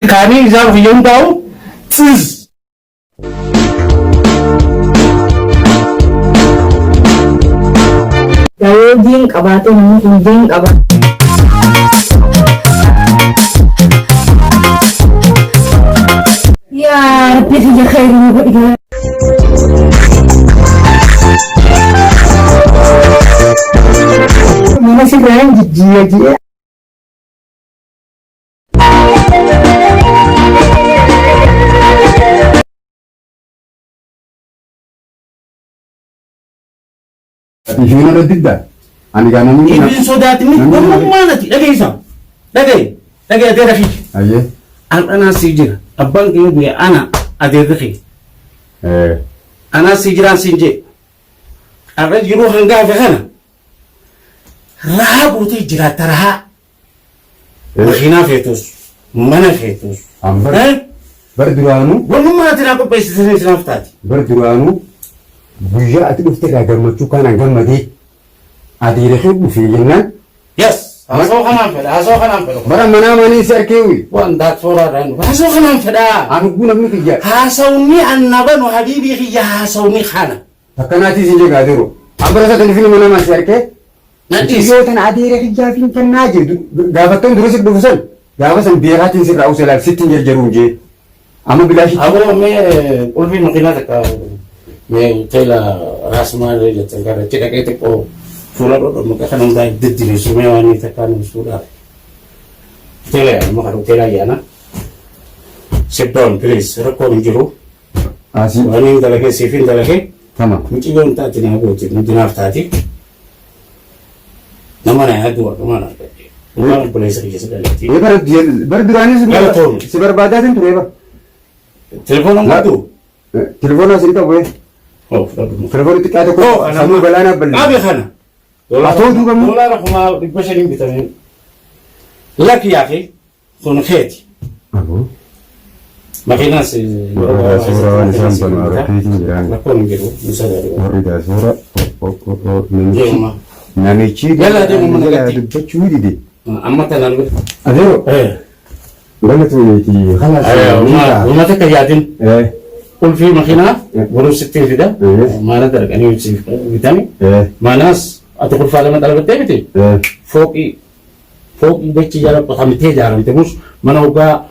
Kani izal hiyum daw tuz. Dawojin qabate namu injin qabat. Ya Rabbi ya khairin wa mana sih kalian jijik. Isheen irra didda. Ani gaa namni Ibin sodaatini mammaanati dhageessa. Dhagee adeera fi. Ayyee. Anaa si jira. Abbaan kee bu'ee ana adeerri kee. Anaa si jiraan siin jee. Arra jiruu hangaafa kana. Rahaa buutee jiraata rahaa. Makiinaa feetus. Mana feetus. Bar duraanuu. Wannummaa ati naa qopheessitanii sinaaf taati. Bar duraanuu. Guyyaa ati dhuftee gaa gammachuu kanaan gammadee adeera kee dhufee jennaan. Yes. Haasoo kanaan fedha. Bara manaa manii si arkee wuyi. Waan daat fooraadhaan. Haasoo kanaan fedha. Anugguu namni kiyya. Haasawni annabanu habiibii kiyya haasawni kana. Akkanaatii si jee gaadeero. Abbara isaa kan filma namaa si arkee. Nadhiis. Yoo tan adeera kiyyaa fi kennaa jedhu gaafattoon dura si dhufu san gaafa san beekaatiin sirraa usee laaf sittiin jarjaruu jee. Amma bilaashitti. Aboo mee qulfii makiinaa takka mee teela raasmaal jettan gara cidhaqee xiqqoo fuula dhodhomma kan hundaa diddireessu mee waan takkaan ibsuudhaaf. Teela yaadama kan teela ayyaana. Sit down please rakkoon hin jiru. Asii. Waan hin dalagee siif hin dalagee. Tamam. Mucayyoon taati naa gooti nuti taati. Nama na yaaddu akkuma na argate. Waan obboleessa kiyya sagaleetti. Bar duraanis Galatoomne. si barbaadaatiin ture ba. Telefoona qabdu. Telefoona asii qabu. Oh, fudhadhu. Telefoona xiqqaa tokko sammuu galaanaa bal'ee. Qabe kana. Atoo duuba immoo. Doolaara kuma 500 bitameen. Lakki yaaqi kun keeti. Makiinaas Suuraa waan isaan banu argateetiin jiraan. rakkoon hin jiru. Musa gaariidha. Warri gaa suura Deemuma. namichi Yalla deemu mana gatti. dubbachuu dide. Amma tanaan godhe. Adeero. Galatuuti halas. Uummata akka yaadin. Qulfii makiinaa boruu sittiin fida. Maana darqanii ibsiif bitame. Maanaas ati qulfaa lama dalabattee miti. Fooqii dachi jala qotamtee ijaaramte mus mana hoggaa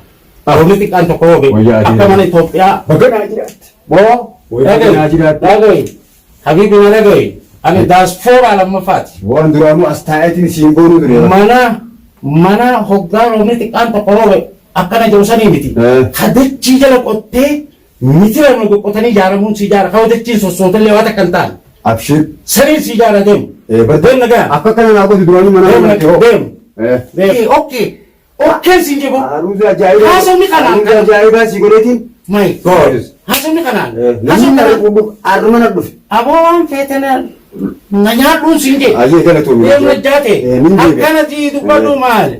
Arumni xiqqaan tokko hooge akka mana Itoophiyaa. Baganaa jiraatti. Baganaa jiraatti. Dhagaye habiibina dhagaye ani daasfooraa lammaffaati. Waan duraanuu as taa'eetiin siin boonuu ture. Mana hoggaa arumni xiqqaan tokko hooge akkana jiru sanii miti. Hadachii jala qottee miti lama qoqqotanii ijaaramuun si ijaara. Kawwa dachiin sossootallee waan akka hin taane. Abshir. Saniin si ijaara deemu. Deemu nagaa. Akka kana naa godhu duraanii mana Deemu. Okkeen siin jiru. Haruuzi ajaa'ibaa. Haasawni kanaan. Haruuzi ajaa'ibaa si godheetiin. My God. Haasawni kanaan. Arruma na dhufe. Aboo waan feetana na nyaadhuun siin jee. Ajee galatoomii. Deemna jaate. Akkanatti dubbadhu maali?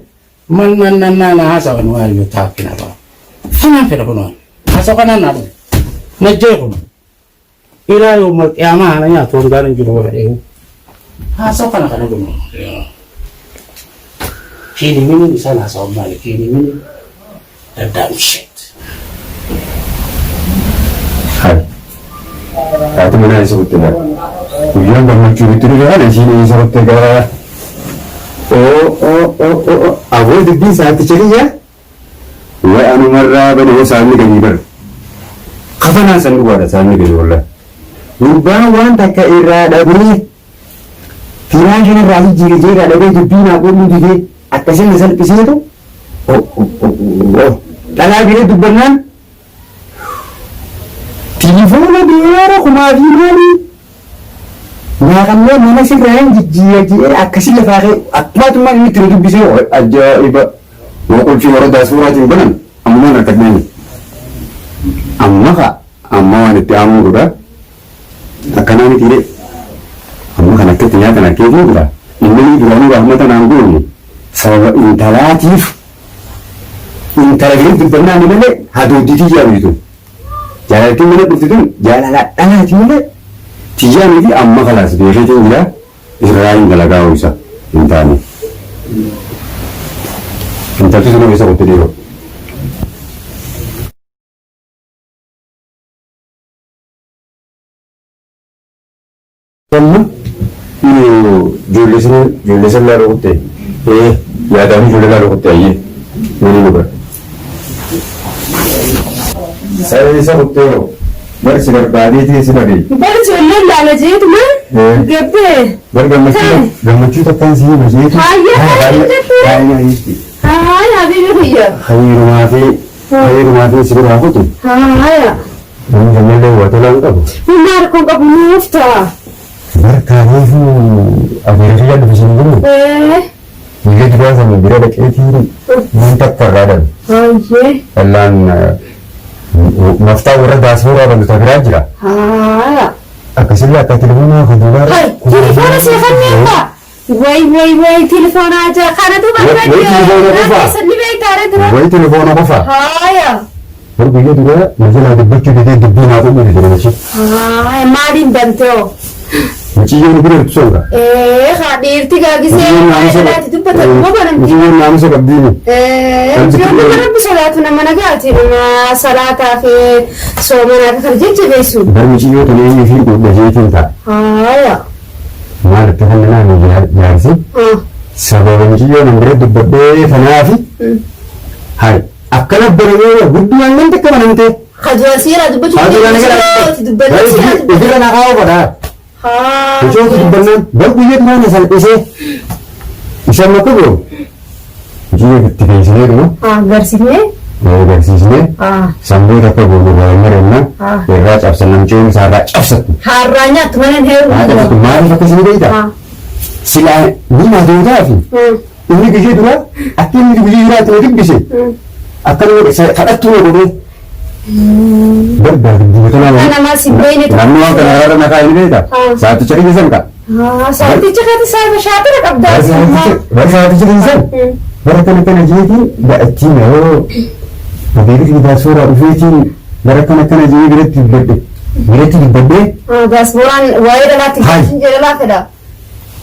Man haasawan waan yoo taakkina ba'a. Kanaan fedha kun waan. Haasaw kanaan naa dhufe. Na jeequma. Ilaa yoo qiyaamaa haala nyaatu hongaaran hin jiru fedhee. Haasaw kana dhumu. Kini mini isaan haasawan maali? Kini mini daddaa'u shit. Hai. Ati mana isa kutte ba? Guyyaan gammachuu bitti dhufe haala ishiin isa kutte gara. Aboo dubbii isaatti jedhiyyaa. Wayi anumarraa badee saamni gadi bara. Kafanaan san dhugaadha saamni gadi wallaa. Gurbaan waan takka irraa dhabee firaan kanarraa jijjiiree irraa dhabee dubbii naa godhuu didee akkasiin salphiseetu dhalaa biree dubbannaan Telefoona dheeraa kumaa fi maali? Naaqamnee mana sirraan jijjiiree akkasii lafaa kee akkumatummaa inni itti dubbisee ajaa'iba. Waa qulfii warra daasuuraatiin banan ammoo na tagnani. Amma waan itti aamuu godha. Akkanaa miti dee. Amma kan akkatti nyaatan arkeetii jira. Inni duraanuu rahmata naan goone sababa intalaatiif intala biree dubbannaan malee hadooddiitii jaabitu. Jaalaltiin mana dhufti tun jaalala dhalaati malee tiyyaanii fi amma kalaas beekeetiin jira Israa'in dalagaa ho'isa hin taane. Intalti sun isa qotte deema. amma ijoollee san laaloo kutte yaadaan ijoollee laaloo kutte ayyee waliin dhuga. Isa kuttee yoo barsi barbaadeetii si badee. Barsi wallee laala jeetuma gabbee. Bar gammachuu takkaan si hima jeetu. Haaya habibi kuyya. Hayyirumaa fi si biraa kutu. Haaya. Namni gammallee waa tolaa hin qabu. Humna harkoon qabu nuuf ta'a. Barkaaniifu abeerri yaaddu bishaan jiru. Biyya duraa sana bira dhaqeetii waan takka irraa dhabe. Haayee. Wallaan maftaa warra daasooraa bantu biraa jira. Haaya. Akkasillee akka telefoonaa kan duraa. Hai, telefoona seefanneefa. Way telefoona ajaa kanatu Wayi telefoona qofa. Haaya. War biyya duraa majalaa dubbachuu didee dubbii naa ta'uu dide jechi. Haaya maaliin bantoo? Muciyyoon bira ibsuudha. Haadhiirti gaagisee maashalaati dubbatan immoo banamti. Muciyyoon naamusa qabdiini. Muciyyoon rabbi salaatu nama nagaati nama salaataa fi soomanaa fi kan jajjabeessu. Bar muciyyoo tolee fi godha jeetiin ta'a. Haaya. Maal itti kan naannoo jaarsi? Sababa muciyyoon bira dubbadhee kanaafi. Hai akkana bareedoo guddaan nan takka banamte. Kajoosiira dubbachuu ofirra na kaa'u godhaa. Muciyyoon dubbannaan bar biyya duraan na salphisee isaan makka biro. Muciyyoo itti fe'isinee dhuma. Agarsiifnee. Agarsiisnee. Sammuu takka gurguraan marannaa irraa cabsannan muciyyoon isaarraa cabsattu. Harraa nyaattu mana heeru. Maaliif akkasii beektaa? Silaa ni maatootaa fi inni biyya duraa akka inni biyya jiraatu na dubbise. Akkanuma kadhattuu na godhee. Barbaadu biyyoota namaa si beeyne namni waan kana irra nakaa inni beektaa? Saaticha dhiisan ka? Saaticha kati shaatira qabdaa. Bara saaticha dhiisan? Bara kana jeetiin ga'attiin yoo abeebitti daasooraa dhufeetiin bara kana jee biratti dubbadhee. Daasbooraan waa'ee dhalaatti jedhalaa fedha.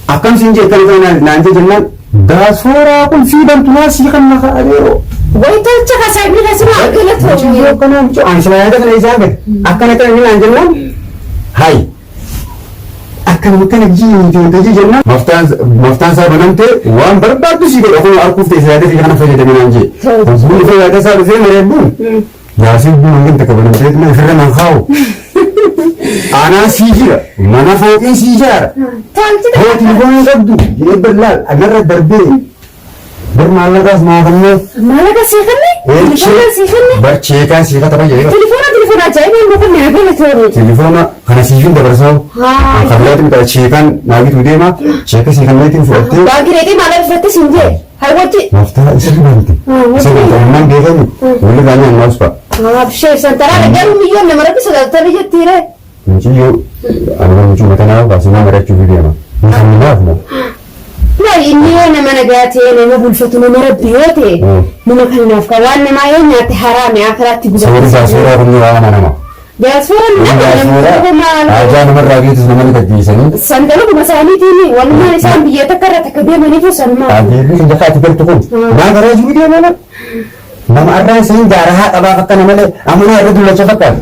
Akkam siin jee kan naan jee jennaan daasooraa kun fiidantu naa sii kan na ka'adeeroo. Wayitolcha kasaayibni kasuma galatoomne. Muciyyoo kanaan anshaayata kana isaa gad akkana kana naan jennaan hai akkana kana jiitii jennaan maftaan isaa banamtee waan barbaaddu sii godha kun arguuf ta'e isaa fi kana fayyadame naan jee. Bunni fayyada isaa dhufee mareebbuun yaasiin buna hangin takka banamtee na ofirra naan kaa'u. Aanaa sii jira mana fooqii sii ijaara. Hootiin foon qabdu jedhee laal agarra darbee. Bar maallaqaas maafannee. Maallaqa seekannee? Telefoona seekannee? Bar cheekaa seekata baay'ee. Telefoona ajaa'ibaa hin boqonnee agala toore. Telefoona kana siifin dabarsaa'u. Kan biraatiin qaba cheekaan naagitu deema cheeka seekanneetiin fudhattee. Baagireetii maalaaf fudhatte siin jee? Hawwatti. Maftaa isa dubarti. Isa dubartummaan beekamu walli gaanii ammaas fa'a. Abshee santaraa garuu miyyoon nama rabbi sagaaltanii jettiire. Muciyyoo anuma mucuu matanaa baasuma marachuuf deema. Inni naaf moo? Inni yoo nama nagaa ta'e nama bulfatu nama rabbi yoo ta'e nama kanaaf kan waan namaa yoo nyaatte haraame akiraatti guddaa. Suuraa kun waa nama. Suuraan nama ajaa namarraa geessus nama gaggeessanii. Sangaluma isaaniitiin walumaan isaan biyya takka irra takka deemaniitu sanumaa. Adeemni kan jakkaatti galtu kun naa garaa jiru deemana. Nama arraa isiin jaarahaa qabaaf akka namalee ammunaa irra dullacha fakkaata.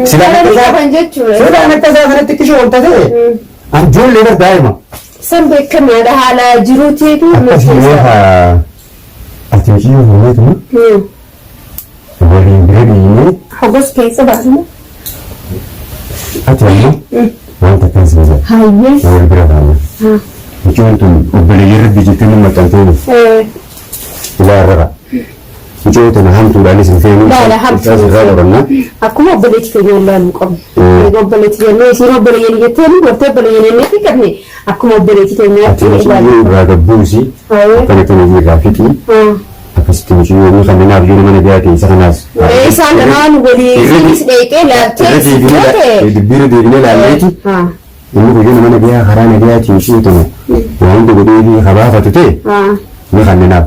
Sidaan akka isaa kanatti kishoo wanta ta'e ijoollee bar daa'ima. San beekamaadha haala jiruuteetu. Akkasii ati muciyyoo fuuneetuma waliin bira dhiinee. Hogos keessa baasuma. Ati ammoo wanta keessa jira. Hayyee. Wal bira baana. Muciyyoon tun obboleeyyii rabbi jettee nama maxxanteeni. Ilaarrara. Muciyyoo tana hamtuudhaanis hin feenu. Laala hamtuu. Irraa qorannaa. Akkuma obboleetti keenya ilaalu qabna. Obboleetti jennee isiin obboleeyyan jetteeni gootee obboleeyyan inni qabne akkuma obboleetti keenyaatti ilaalu. Muciyyoo irraa gabbuusi. Akkana kana irraa fixii. Akkasitti muciyyoonni kanneenaaf yoo nama nagaa ta'e isa kanaas. Isaan lamaan waliin dheeqee laaltee. Dubbiirra deebinee laalleeti. Inni guyyoo nama nagaa karaa nagaatiin ishee tuma waan hundi godhee habaafatu ta'e ni kanneenaaf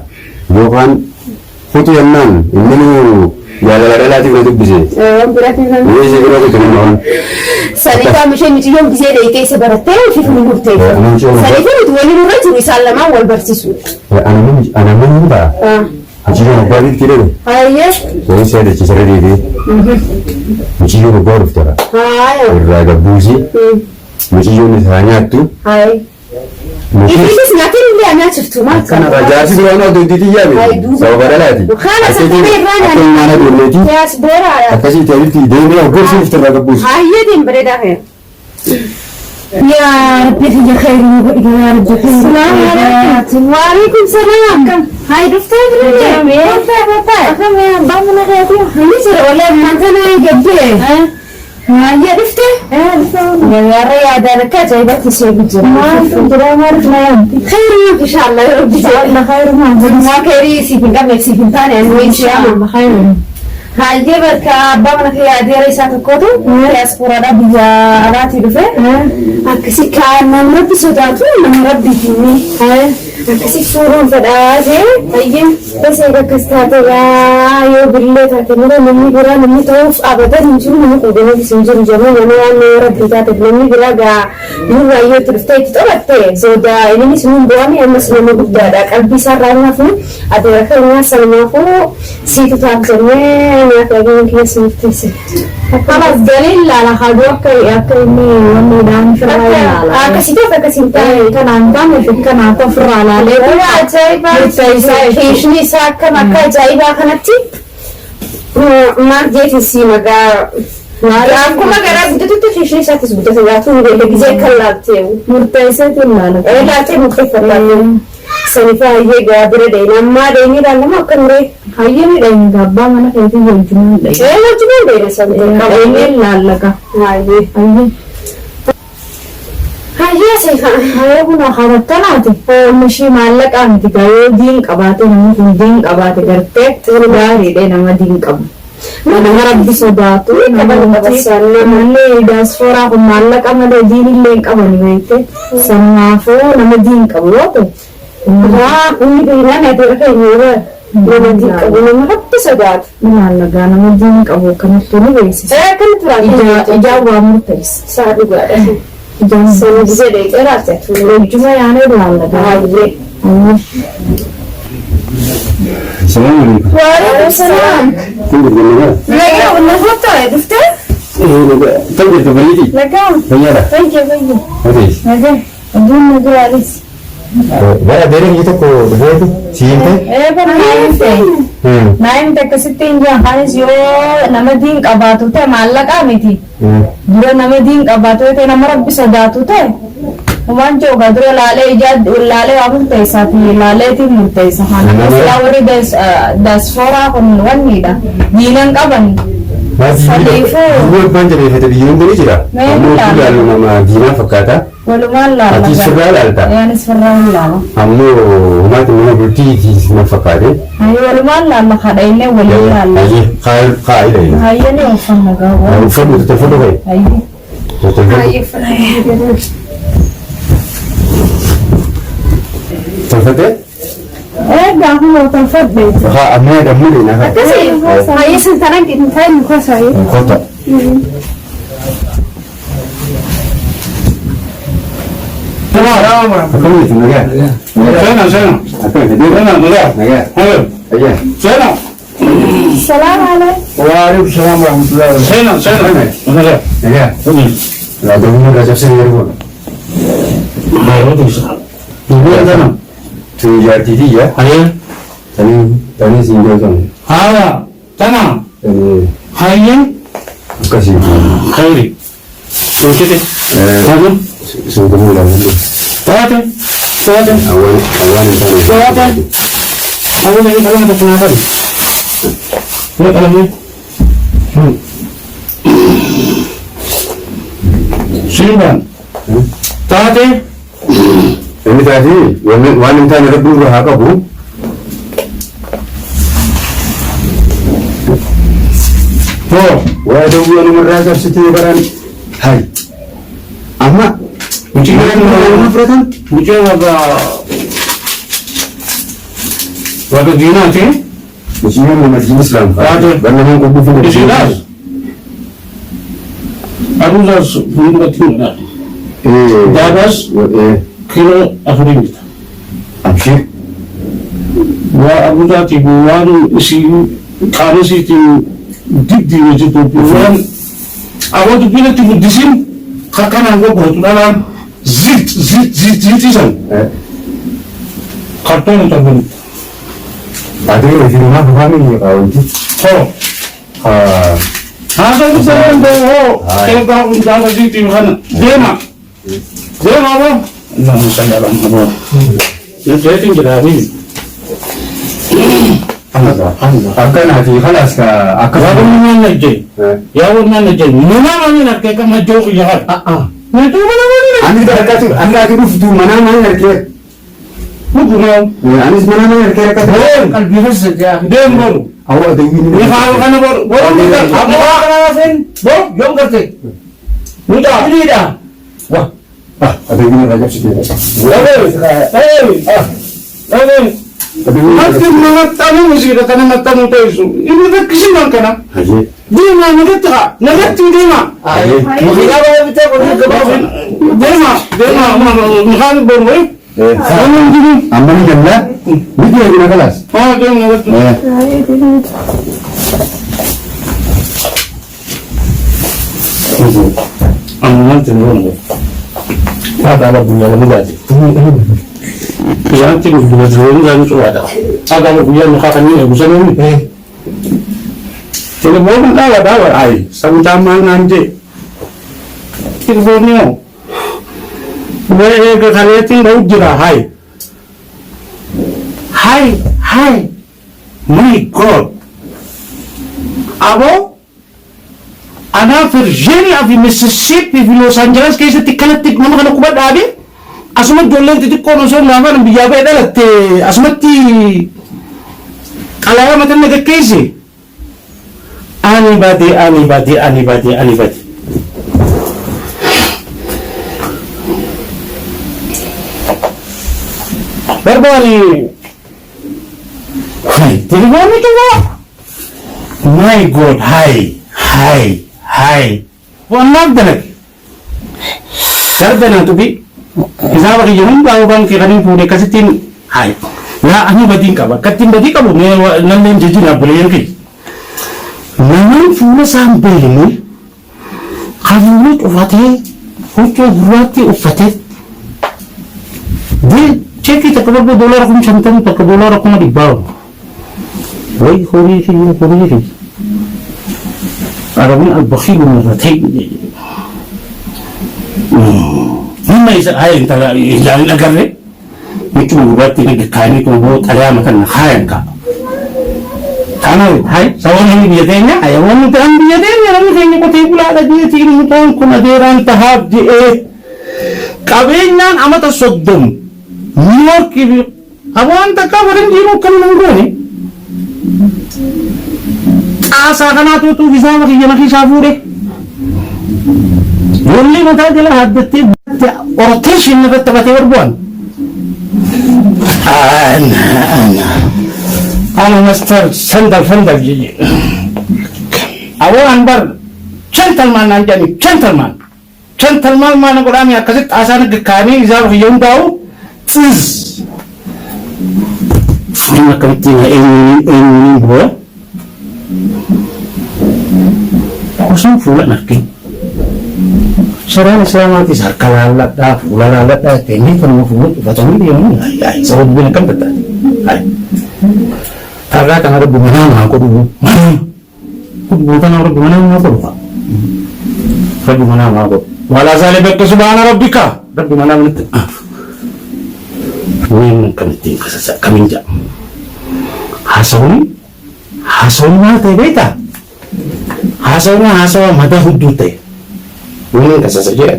yookaan futu yennaan inni jaalala dhalaatiif na dubbise. Ishee bira kutu nama waan. Saniifaa mishee muciyyoon gisee dheeqee isa barattee ofiif ni murtee. Saniifaa nuti waliin irra jiru isaan lamaan wal barsiisu. Ana manni ta'a. Muciyyoo abbaa biifti dheedhe. Hayyee. Waan isa dachiisarra deebi'ee. Muciyyoo abbaa dhuftara. Irraa gabbuusi. mucayyoon isaa nyaattu. Hayi. Ifis nyaatni illee anaa jirtu maal kana rajaasi biraan oduutti yaabe sababa dhalaati. Kana sababa irraan akka nyaana doonneeti. Yaas boora. Akkasii ta'etti deemee hoggosuuf tirra qabbuus. Hayyee bareedaa ta'e. يا ربي في خير يا رب خير. السلام عليكم. وعليكم السلام. كم هاي دفتر ليه؟ دفتر كم يا بامنا غادي. نيجي ولا ما أنا جبته. هاي دفتر. يا رياض أنا كجايبة شيء بجد. ما تدري ما رحنا يوم. خير إن شاء الله يا رب. إن شاء الله خير ما كيري سيفين قبل سيفين ثاني أنا إن شاء الله خير. هاي جبت كبامنا في عديرة ساتكوتو ياسبورا ربيا راتي دفع أكسي كان مربي سوداتو مربي فيني أكسي شورون فداجي طيب بس إذا كستاتو يا يو بالله تكمل مني برا مني توف أبدا نجوم مني قدامي في سنجر جمال أنا مربي تاتو مني برا جا نور يو ترفتي تطلعتي زودا إني سنون بوامي أما سلمو بدا قلبي صار رانا فو أدرى كلنا سلمو فو سيتو تاكلني أنا كأجمل كيس مفتيسة. خلاص دليل على خدوك يأكلني وإني دان فرع. كسيتو كسيتو كان عندنا في كان عطفر على ليه. جايبة. كيشني ساك ما كجايبة خنتي. ما جيت السيما كا. aku mah gara begitu tuh kishni satu sebut sesuatu udah gizek kallateu murtaisa tinala late muktefaratu sanifa ye ga bere namma deini dalama kanre haye ni dein gabba mana kaiti yojuna dai yojuna dai sabta kaini lallaka haye haye sai haye buna haratanati mishi mallaka anti gayo din qabate namu din qabate garte gari dai nama din qab mana rabbi sodaatu namni diaspora kun maallaqa malee diinillee hin qabani beekte sanaafuu nama diin qabu yoo ta'e inni beelaan adeera keenya nama diin qabu nama rabbi sodaatu maallaqa nama diin qabu kanattuu ni beeksisa ijaan waa murteessa isaa dhugaadha ijaan sana gisee dheeqeeraas lojjuma yaanee maallaqa baay'ee السلام عليكم. وعليكم السلام. كنت بالنهار. لا ولا فوتو دفتر؟ تقدر تبلدي؟ لا كم؟ فيلا. فيجي. هذيش. هذا. أدون نقول عليك. بقى ديرك جيتكو دبوتو سينته؟ إيه بنا نايم تكسيتين جا خالص يو نمدين كباتو ته مالك آمتي. دور نمدين كباتو ته نمرب بسداتو ته. Wan coba dulu lale ijad lale aku pesa ti lale ti mutesa hana selawari das fora kon wan nida dinan kaban Salifu buat banjir itu tadi yang beri cira kamu juga nama Dina fakata waluman lah hati serah lalta ya ni serah lah kamu umat mana berti di semua fakade ayo waluman lah makada ini waluman lah ayo kai deh ayo ni ufan naga ufan itu telepon dong ayo Terfate? Dah aku mau terfat deh. Ame ada muli nak. Kasih. Ayo sekarang kita try muka saya. Kota. Apa ni tu naga? Sana. Apa ni? Sana naga. Naga. Ayo. Ayo. Sana. Assalamualaikum. Waalaikumsalam warahmatullahi wabarakatuh. Sana. Naga. Naga. Lalu ni dah jadi sesuatu. Baru tu sah. Ibu sana. Tujuh jadi ya. Ayo. Tani singgah sana. Haa, sana. Haye. Kasih. Khairi. Okey. Kamu? Sudah mulai. Tawate. Awal sana. Tawate. Awal lagi kalau ada kenapa ni? Ya kalau ni. Siapa? Tawate. Ini tadi, wanita yang lebih berhak bu. Oh, waduh, yang merasa setiap barang. Hai, ama, Ujian mana beratan? ujian apa Dina sih? Ujian mana jenis Islam? Ada. Bagaimana kau buat Di sini. Aku dah sebelum tinggal. Dabas kilo akhirnya kita. Absyir. Wah aku dah tibuan si kalau si di wajib tibuan. Aku tu pilih tibu di sini. Kanan gue buat dalam zit san. Karton terbun. Tadi di rumah kami kalau itu. Oh. Hasil itu saya oh. Kalau kau jalan zit di mana? Dema apa? Nah, saya dalam apa? Yang saya tinggal hari. Akan nanti kalas ka akan. Yawon aja. Yawon aja. Mana nak kayak maju ya? Itu mana? Ani dah kata tu mana nak ke? Bukan. Ani mana nak ke kata. Kalau virus saja. Dem baru. Awak ada ini. Ini kalau kan baru kita apa kan baru jom kerja. Mudah ini dah. Wah. Ada ini raja sikit. Nanti mengatamu mesti kata mengatamu itu. Ini dah kesimpulan kana. Haji. Dia mana nak tu dia mah. Mungkin apa kita boleh kebawa. Dia mah baru. Aman jemlah. Ini dia guna kelas. Oh, dia nak. Aman tu. Ada punya lagi. Yang tinggal dua tahun lagi sudah ada. Ada punya muka kami bukan ini. Telepon dah ay. Sama-sama nanti. Teleponnya. Mereka kalian tinggal jira hai. Hai. My God. Abo? Ana Virginia, di Mississippi, di Los Angeles, kaysa tikalatik naman kana kubad abi. Asumat jolen titik kono so naman biyabe dalat asumat ti alaya matan naga kaysi. Anybody. Berbani. Hai, telepon itu kok. My God, hai. Wanag dalag. Sarda na tubi. Isa ba kayo nung bawang kiranin po ni kasi tin. Hai. Na ano ba din ka ba? Katin ba di ka mo? Namin dito na buli yan kay. Naman po na sampai ini. Kamulit ufate. Ufate. Di, cek kita kapag $1 akong santan, pagka $1 akong nalibaw. Uy, huli siya. Aramin al-Bakhil maratay. May isa ayun talaga ilang agar eh. Ito buat tinagkakain ko buat alam kan nakayan ka. Tama hai sawan ini dia tanya ayawan itu dia tanya lalu kayaknya ko tayo pula dia tinutang ko na deran tahap di kabinyan amat Sodom. New York awan ta ka waran di mo kan nang asa ka na tutu bisa makikisafure yun mo tayo dila hadati rotation na batabati warbuan ana master sandal gigi awan bar gentleman nanjani gentleman mana ko rami akasit asa nagkakani izar yung daw tiz funa kamti na engin bo kosong fula nakin sarana selama ti sarkalalat da fulalalat da teni kan mo fulo patong dia mo ay sa bin kan beta ay taga kan ada bumana ko du ko bukan orang bumana ko fa fa bumana ko wala zalika subhana rabbika rabbuna min min kan ti kasasa kaminja hasawni mata beta hasawa mata hudute ini kasasaja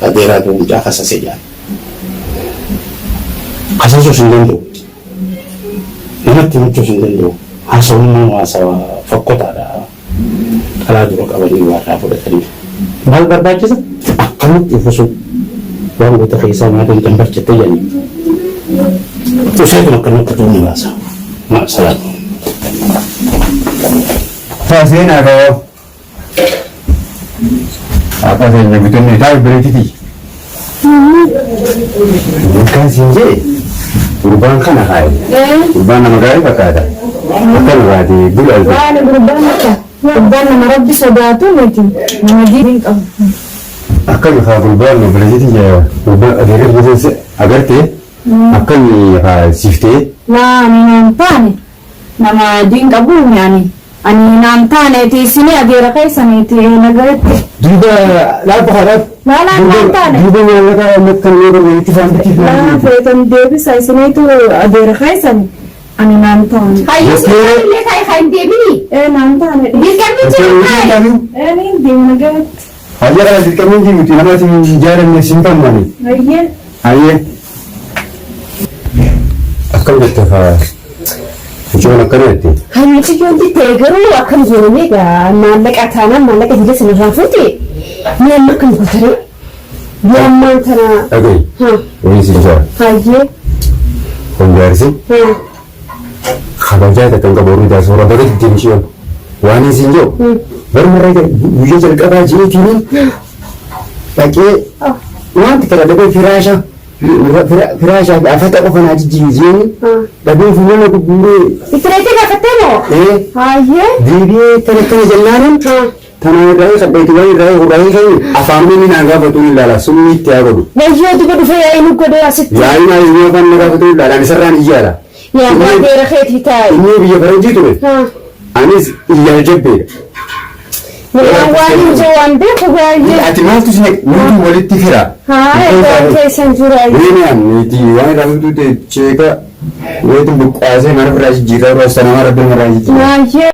adera tu dia kasasaja kasaso sindendo ina timucho sindendo hasawa fakota da kala dulu kawani wara pada tadi bal berbaca sa akamu tifusu bang kita kisah mati gambar cerita yani itu saya kena ketemu rasa mak salat Saya nak kau apa saya nyebutin ni tahu berarti bukan sih urban kan ada urban nama gari pakai ada akan berarti bulan urban nama Rabbi Sadatu mungkin nama diri Akan gulbaan mobiliziti ya gulbaan adeerir buusa agarte akan siftee. Naan taane nama dinga buun yani ani naan taane tiisini adeera keessaniiti nagaratti. Duuba lafa haraaf. Naan taane. Duuba nyaalata makkan yoo ta'u itti faamtiif. Feetan deebisa isiniitu adeera keessani ani naan taane. Illee ta'e kan deebini. Naan taane. Dirqamni jira. Ni deemu nagaratti. Hayya kana dirqamni jiru namatti jaalanne simtamani. Hayya. Akkam jette faa ijoon akkanatti. Hamichi ijoon ta'e garuu akkam jiranii egaa maallaqa taanaan maallaqa jira sinirraa fuute mi'amma akkam gootare mi'ammaan tana. Dhagahi. Wayii si jira. Hayyee. Honjaarsi. Kabajaa takkan qabu daa soora baga ittiin ishiyoon waan isin jiru. Barmarra guyyaa jalqabaa jireetiin dhaqee wanti kana dhabee firaashaa afata qofa naa jijjiiree dhabee fuulana gurguree. Itti gaafattee moo? Hayyee. Deebi'ee kana jennaan tana irraa saddeeti wayii irraa hudhanii kan afaan inni naa gaafatu ilaala sumni itti haa godhu. Wayyoo duba dhufe yaa'ii nu godhee asitti. Yaa'ii naa yoo kan na gaafatu ilaalaan isarraan iyyaadha. Yaa baadheera keetii taa'e. Inni biyya faranjii ture. Anis iyyaa jabbeedha. Waan hin jiru waan beeku baay'ee. Ati maaltu si nuti walitti fira? Waan keessan jiru. Weenaan nuti waan irraa cheeka weetu buqqaasee mana biraa jijjiirraa roostanamaa rabbi maraa jijjiirraa.